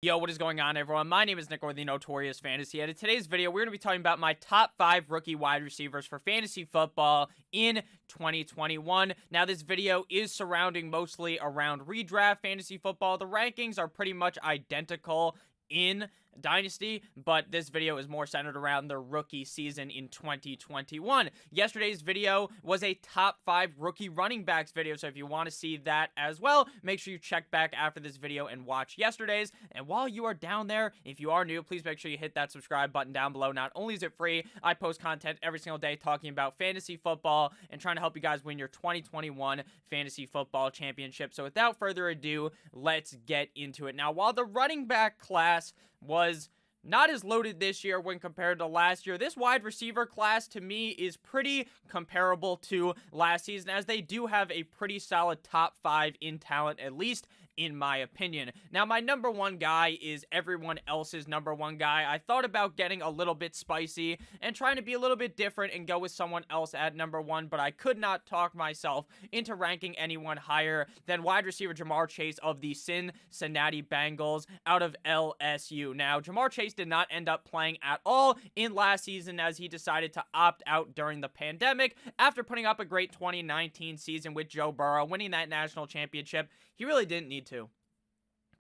Yo, what is going on, everyone? My name is Nick, or the Notorious Fantasy, and in today's video, we're going to be talking about my top 5 rookie wide receivers for fantasy football in 2021. Now, this video is surrounding mostly around redraft fantasy football. The rankings are pretty much identical in Dynasty, but this video is more centered around the rookie season in 2021. Yesterday's video was a top 5 rookie running backs video, so if you want to see that as well, make sure you check back after this video and watch yesterday's. And while you are down there, if you are new, please make sure you hit that subscribe button down below. Not only is it free, I post content every single day talking about fantasy football and trying to help you guys win your 2021 fantasy football championship. So without further ado, let's get into it. Now, while the running back class was not as loaded this year when compared to last year, this wide receiver class to me is pretty comparable to last season, as they do have a pretty solid top 5 in talent, at least in my opinion. Now, my number one guy is everyone else's number one guy. I thought about getting a little bit spicy and trying to be a little bit different and go with someone else at number one, but I could not talk myself into ranking anyone higher than wide receiver Jamar Chase of the Cincinnati Bengals out of LSU. Now, Jamar Chase did not end up playing at all in last season, as he decided to opt out during the pandemic after putting up a great 2019 season with Joe Burrow, winning that national championship. He really didn't need to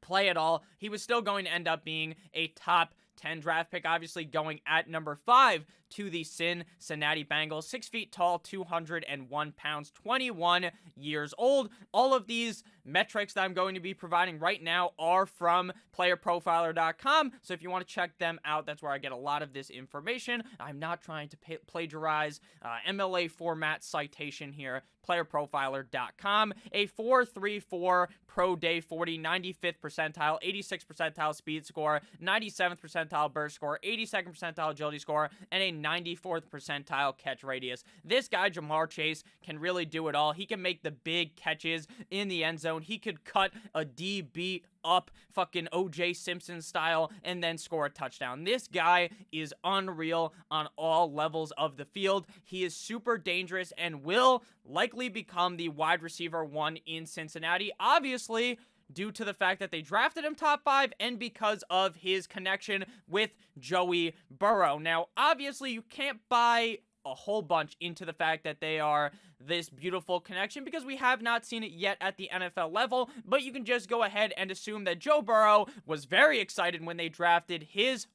play at all. He was still going to end up being a top 10 draft pick, obviously going at number 5 to the Cincinnati Bengals. 6 feet tall, 201 pounds, 21 years old. All of these metrics that I'm going to be providing right now are from playerprofiler.com, so if you want to check them out, that's where I get a lot of this information. I'm not trying to plagiarize MLA format citation here. Playerprofiler.com. A 4.34 pro day 40, 95th percentile, 86th percentile speed score, 97th percentile burst score, 82nd percentile agility score, and a 94th percentile catch radius. This guy, Jamar Chase, can really do it all. He can make the big catches in the end zone. He could cut a DB up fucking OJ Simpson style and then score a touchdown. This guy is unreal on all levels of the field. He is super dangerous and will likely become the wide receiver 1 in Cincinnati, obviously due to the fact that they drafted him top 5 and because of his connection with Joey Burrow. Now, obviously, you can't buy a whole bunch into the fact that they are this beautiful connection because we have not seen it yet at the NFL level, but you can just go ahead and assume that Joe Burrow was very excited when they drafted his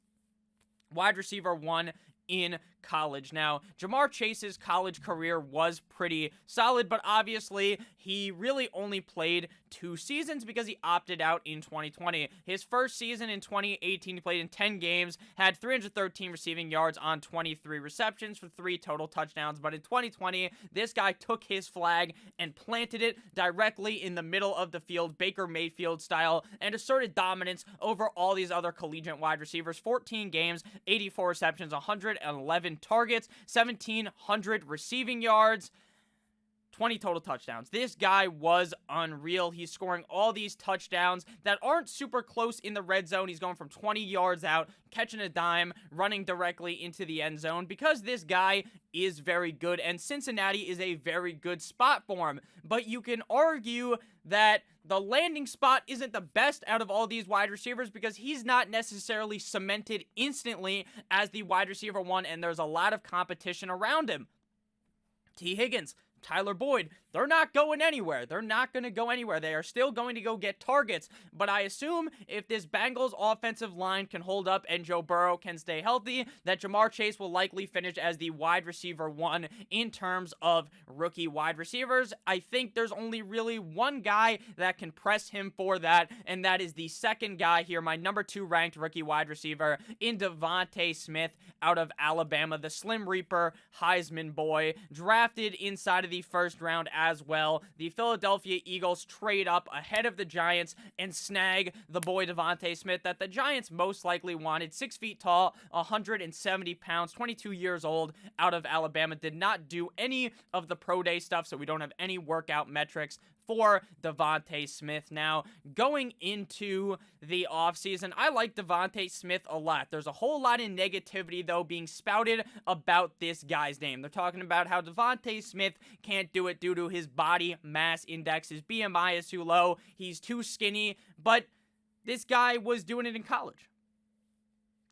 wide receiver 1 in college. Now, Jamar Chase's college career was pretty solid, but obviously he really only played 2 seasons because he opted out in 2020. His first season in 2018, he played in 10 games, had 313 receiving yards on 23 receptions for 3 total touchdowns, but in 2020, this guy took his flag and planted it directly in the middle of the field, Baker Mayfield style, and asserted dominance over all these other collegiate wide receivers. 14 games, 84 receptions, 111 targets, 1,700 receiving yards, 20 total touchdowns. This guy was unreal. He's scoring all these touchdowns that aren't super close in the red zone. He's going from 20 yards out, catching a dime, running directly into the end zone because this guy is very good, and Cincinnati is a very good spot for him. But you can argue that the landing spot isn't the best out of all these wide receivers because he's not necessarily cemented instantly as the wide receiver 1, and there's a lot of competition around him. T. Higgins, Tyler Boyd, they're not going anywhere. They're not going to go anywhere. They are still going to go get targets. But I assume if this Bengals offensive line can hold up and Joe Burrow can stay healthy, that Jamar Chase will likely finish as the wide receiver 1 in terms of rookie wide receivers. I think there's only really one guy that can press him for that, and that is the second guy here, my number 2 ranked rookie wide receiver in Devonta Smith out of Alabama, the Slim Reaper Heisman boy, drafted inside of the first round as well. The Philadelphia Eagles trade up ahead of the Giants and snag the boy Devonta Smith that the Giants most likely wanted. 6 feet tall, 170 pounds, 22 years old, out of Alabama. Did not do any of the pro day stuff, so we don't have any workout metrics for Devonta Smith. Now, going into the offseason, I like Devonta Smith a lot. There's a whole lot of negativity, though, being spouted about this guy's name. They're talking about how Devonta Smith can't do it due to his body mass index. His BMI is too low. He's too skinny, but this guy was doing it in college.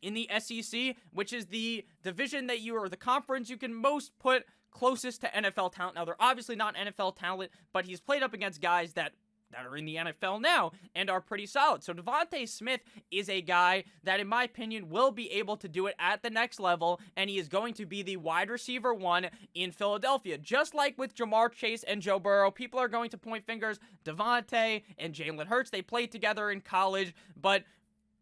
In the SEC, which is the division that or the conference you can most put closest to NFL talent. Now, they're obviously not NFL talent, but he's played up against guys that are in the NFL now and are pretty solid. So Devonta Smith is a guy that, in my opinion, will be able to do it at the next level, and he is going to be the wide receiver 1 in Philadelphia. Just like with Jamar Chase and Joe Burrow, people are going to point fingers. Devonta and Jalen Hurts, they played together in college, but,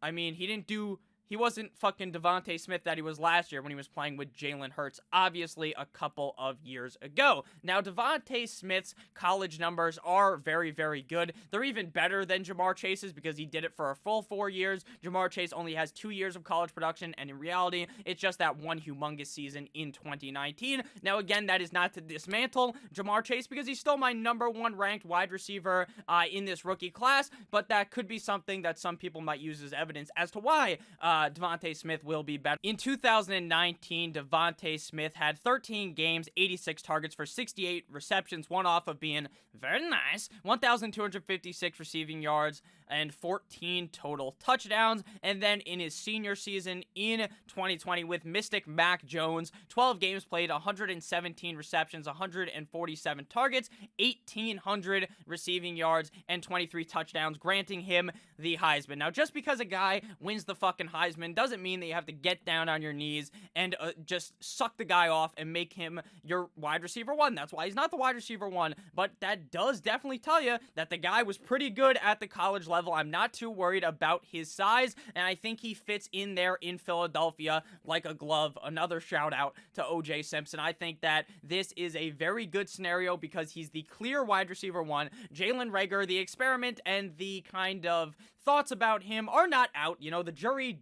I mean, he wasn't fucking Devonta Smith that he was last year when he was playing with Jalen Hurts, obviously a couple of years ago. Now, Devonta Smith's college numbers are very, very good. They're even better than Jamar Chase's because he did it for a full 4 years. Jamar Chase only has 2 years of college production, and in reality, it's just that one humongous season in 2019. Now, again, that is not to dismantle Jamar Chase because he's still my number 1 ranked wide receiver in this rookie class, but that could be something that some people might use as evidence as to why Devonta Smith will be better. In 2019, Devonta Smith had 13 games, 86 targets for 68 receptions, one off of being very nice, 1,256 receiving yards, and 14 total touchdowns. And then in his senior season in 2020 with Mystic Mac Jones, 12 games played, 117 receptions, 147 targets, 1,800 receiving yards, and 23 touchdowns, granting him the Heisman. Now, just because a guy wins the fucking Heisman doesn't mean that you have to get down on your knees and just suck the guy off and make him your wide receiver 1. That's why he's not the wide receiver 1, but that does definitely tell you that the guy was pretty good at the college level. I'm not too worried about his size, and I think he fits in there in Philadelphia like a glove. Another shout out to O.J. Simpson. I think that this is a very good scenario because he's the clear wide receiver 1. Jalen Reagor, the experiment and the kind of thoughts about him are not out. You know, the jury,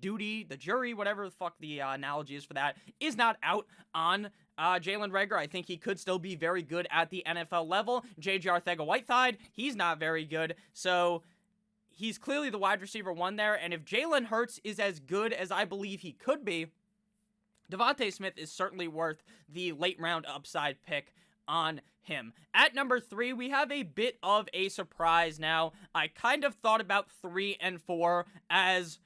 whatever the fuck the analogy is for that, is not out on Jalen Reagor. I think he could still be very good at the NFL level. J.J. Arcega-Whiteside, he's not very good. So he's clearly the wide receiver 1 there. And if Jalen Hurts is as good as I believe he could be, Devonta Smith is certainly worth the late round upside pick on him. At number 3, we have a bit of a surprise now. I kind of thought about 3 and 4 as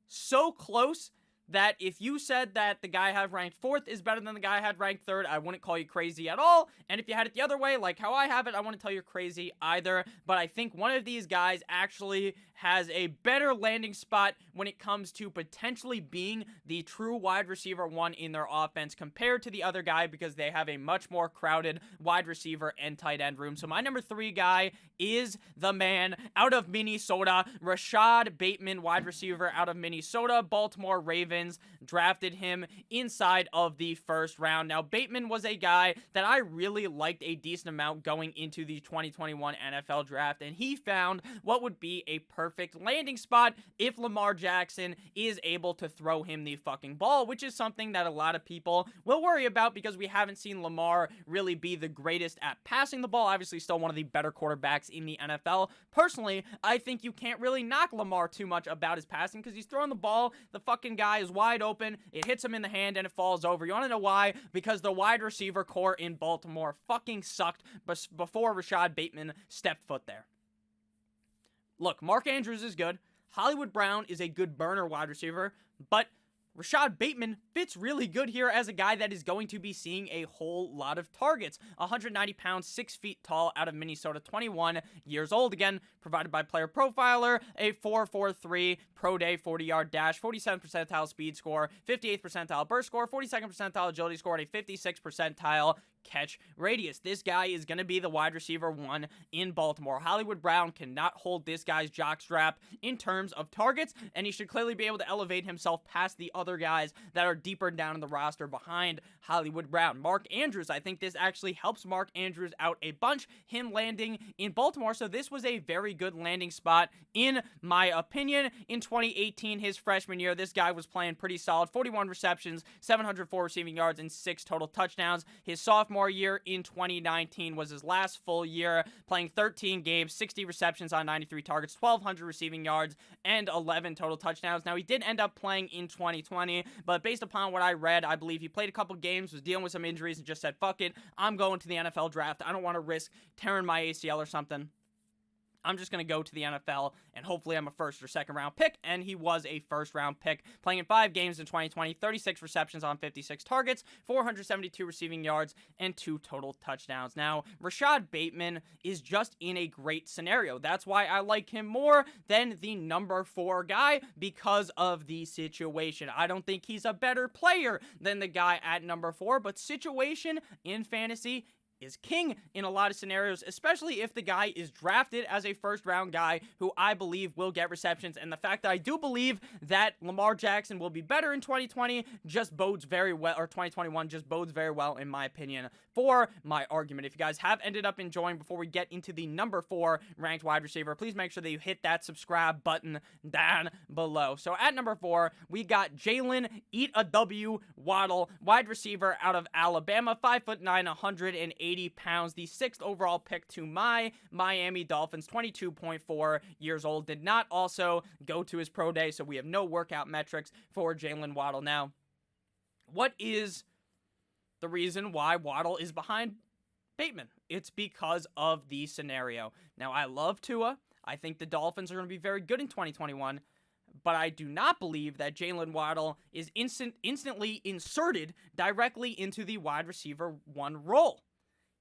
so close that if you said that the guy I have ranked 4th is better than the guy I had ranked 3rd, I wouldn't call you crazy at all. And if you had it the other way, like how I have it, I wouldn't tell you crazy either. But I think one of these guys actually has a better landing spot when it comes to potentially being the true wide receiver 1 in their offense compared to the other guy because they have a much more crowded wide receiver and tight end room. So my number 3 guy is the man out of Minnesota, Rashad Bateman, wide receiver out of Minnesota. Baltimore Ravens drafted him inside of the 1st round. Now, Bateman was a guy that I really liked a decent amount going into the 2021 NFL draft, and he found what would be a perfect landing spot if Lamar Jackson is able to throw him the fucking ball, which is something that a lot of people will worry about because we haven't seen Lamar really be the greatest at passing the ball. Obviously, still one of the better quarterbacks in the NFL. Personally, I think you can't really knock Lamar too much about his passing because he's throwing the ball, the fucking guy is wide open, it hits him in the hand, and it falls over. You want to know why? Because the wide receiver core in Baltimore fucking sucked before Rashad Bateman stepped foot there. Look, Mark Andrews is good. Hollywood Brown is a good burner wide receiver, but Rashad Bateman fits really good here as a guy that is going to be seeing a whole lot of targets. 190 pounds, 6 feet tall, out of Minnesota, 21 years old. Again, provided by Player Profiler, a 4.43 pro day 40-yard dash, 47th percentile speed score, 58th percentile burst score, 42nd percentile agility score, and a 56th percentile catch radius. This guy is going to be the wide receiver 1 in Baltimore. Hollywood Brown cannot hold this guy's jockstrap in terms of targets, and he should clearly be able to elevate himself past the other guys that are deeper down in the roster behind Hollywood Brown. Mark Andrews, I think this actually helps Mark Andrews out a bunch, him landing in Baltimore, so this was a very good landing spot in my opinion. In 2018, his freshman year, this guy was playing pretty solid. 41 receptions, 704 receiving yards, and 6 total touchdowns. His sophomore year in 2019 was his last full year, playing 13 games, 60 receptions on 93 targets, 1,200 receiving yards, and 11 total touchdowns. Now, he did end up playing in 2020, but based upon what I read, I believe he played a couple games, was dealing with some injuries, and just said, fuck it, I'm going to the NFL draft. I don't want to risk tearing my ACL or something. I'm just going to go to the NFL, and hopefully I'm a first or second round pick, and he was a first round pick, playing in 5 games in 2020, 36 receptions on 56 targets, 472 receiving yards, and 2 total touchdowns. Now, Rashad Bateman is just in a great scenario. That's why I like him more than the number 4 guy, because of the situation. I don't think he's a better player than the guy at number 4, but situation in fantasy is king in a lot of scenarios, especially if the guy is drafted as a first-round guy who I believe will get receptions. And the fact that I do believe that Lamar Jackson will be better in 2020 just bodes very well, or 2021 just bodes very well, in my opinion, for my argument. If you guys have ended up enjoying, before we get into the number 4 ranked wide receiver, please make sure that you hit that subscribe button down below. So at number 4, we got Jaylen Eat a W Waddle, wide receiver out of Alabama, 5'9", 180 pounds, the 6th overall pick to my Miami Dolphins, 22.4 years old. Did not also go to his pro day, so we have no workout metrics for Jaylen Waddle. Now, what is the reason why Waddle is behind Bateman? It's because of the scenario. Now, I love Tua. I think the Dolphins are going to be very good in 2021. But I do not believe that Jaylen Waddle is instantly inserted directly into the wide receiver 1 role.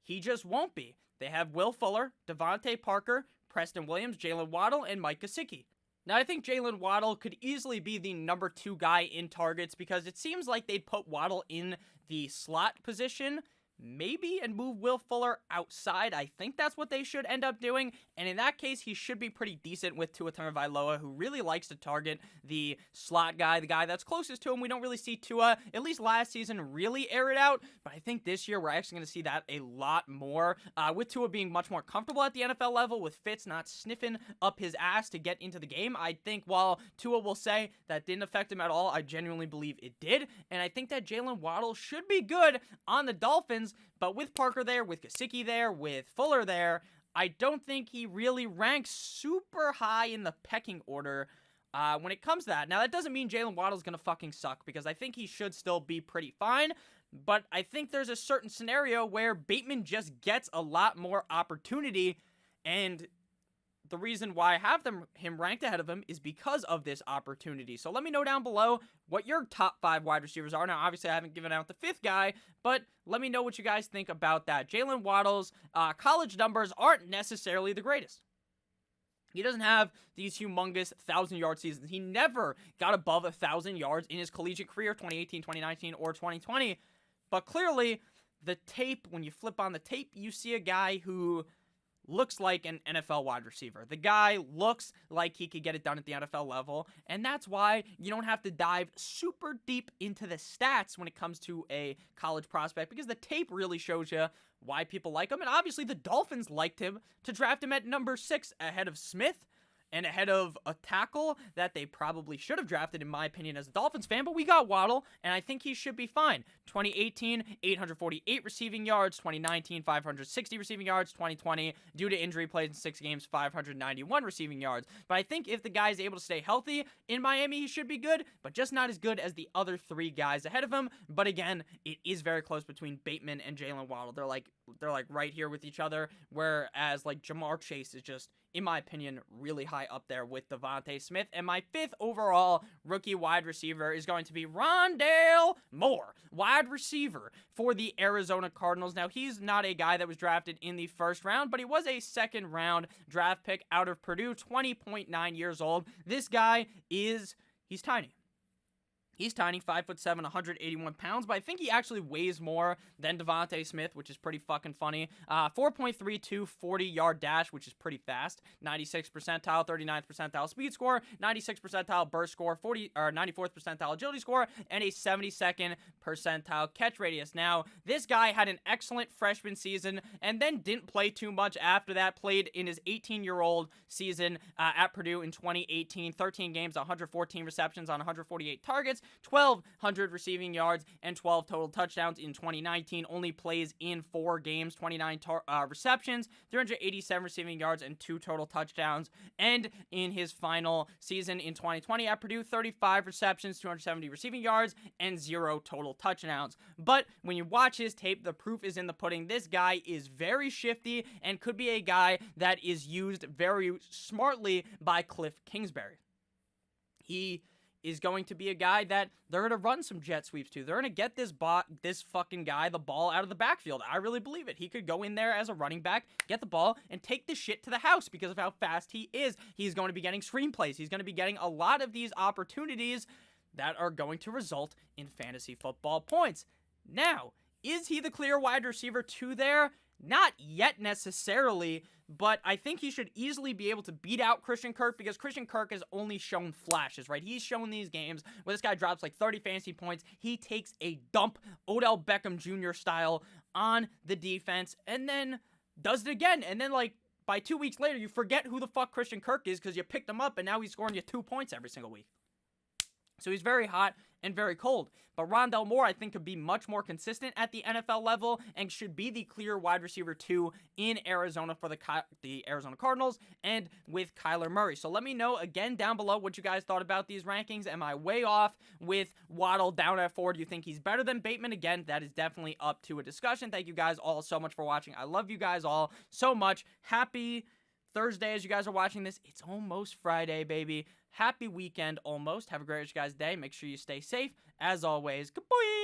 He just won't be. They have Will Fuller, Devontae Parker, Preston Williams, Jaylen Waddle, and Mike Gesicki. Now, I think Jaylen Waddle could easily be the number 2 guy in targets, because it seems like they'd put Waddle in the slot position, maybe, and move Will Fuller outside. I think that's what they should end up doing, and in that case, he should be pretty decent with Tua Tagovailoa, who really likes to target the slot guy, the guy that's closest to him. We don't really see Tua, at least last season, really air it out, but I think this year we're actually going to see that a lot more, with Tua being much more comfortable at the NFL level, with Fitz not sniffing up his ass to get into the game. I think while Tua will say that didn't affect him at all, I genuinely believe it did, and I think that Jaylen Waddle should be good on the Dolphins. But with Parker there, with Gesicki there, with Fuller there, I don't think he really ranks super high in the pecking order when it comes to that. Now, that doesn't mean Jaylen Waddle's going to fucking suck, because I think he should still be pretty fine. But I think there's a certain scenario where Bateman just gets a lot more opportunity, and the reason why I have him ranked ahead of him is because of this opportunity. So let me know down below what your top 5 wide receivers are. Now, obviously, I haven't given out the 5th guy, but let me know what you guys think about that. Jaylen Waddle's college numbers aren't necessarily the greatest. He doesn't have these humongous 1,000-yard seasons. He never got above 1,000 yards in his collegiate career, 2018, 2019, or 2020. But clearly, the tape, when you flip on the tape, you see a guy who looks like an NFL wide receiver. The guy looks like he could get it done at the NFL level, and that's why you don't have to dive super deep into the stats when it comes to a college prospect, because the tape really shows you why people like him. And obviously the Dolphins liked him to draft him at number 6 ahead of Smith, and ahead of a tackle that they probably should have drafted, in my opinion, as a Dolphins fan. But we got Waddle, and I think he should be fine. 2018, 848 receiving yards. 2019, 560 receiving yards. 2020, due to injury, played in 6 games, 591 receiving yards. But I think if the guy is able to stay healthy in Miami, he should be good, but just not as good as the other 3 guys ahead of him. But again, it is very close between Bateman and Jaylen Waddle. They're like right here with each other, whereas like Jamar Chase is just, in my opinion, really high up there with Devonta Smith. And my 5th overall rookie wide receiver is going to be Rondale Moore, wide receiver for the Arizona Cardinals. Now, he's not a guy that was drafted in the 1st round, but he was a 2nd round draft pick out of Purdue, 20.9 years old. This guy he's tiny. He's tiny, 5'7", 181 pounds, but I think he actually weighs more than Devonta Smith, which is pretty fucking funny. 4.32 40-yard dash, which is pretty fast. 96th percentile, 39th percentile speed score, 96th percentile burst score, 94th percentile agility score, and a 72nd percentile catch radius. Now, this guy had an excellent freshman season and then didn't play too much after that. Played in his 18-year-old season at Purdue in 2018. 13 games, 114 receptions on 148 targets. 1,200 receiving yards and 12 total touchdowns in 2019. Only plays in 4 games, 29 receptions, 387 receiving yards, and 2 total touchdowns. And in his final season in 2020 at Purdue, 35 receptions, 270 receiving yards, and 0 total touchdowns. But when you watch his tape, the proof is in the pudding. This guy is very shifty and could be a guy that is used very smartly by Cliff Kingsbury. He is going to be a guy that they're going to run some jet sweeps to. They're going to get this fucking guy the ball out of the backfield. I really believe it. He could go in there as a running back, get the ball, and take this shit to the house because of how fast he is. He's going to be getting screenplays. He's going to be getting a lot of these opportunities that are going to result in fantasy football points. Now, is he the clear wide receiver 2 there? Not yet necessarily, but I think he should easily be able to beat out Christian Kirk because Christian Kirk has only shown flashes, right? He's shown these games where this guy drops like 30 fantasy points. He takes a dump, Odell Beckham Jr. style, on the defense and then does it again. And then like by 2 weeks later, you forget who the fuck Christian Kirk is because you picked him up and now he's scoring you 2 points every single week. So he's very hot and very cold. But Rondale Moore, I think, could be much more consistent at the NFL level and should be the clear wide receiver 2 in Arizona for the Arizona Cardinals and with Kyler Murray. So let me know, again, down below what you guys thought about these rankings. Am I way off with Waddle down at 4? Do you think he's better than Bateman? Again, that is definitely up to a discussion. Thank you guys all so much for watching. I love you guys all so much. Happy Thursday as you guys are watching this. It's almost Friday, baby. Happy weekend almost. Have a great guys' day. Make sure you stay safe. As always, goodbye.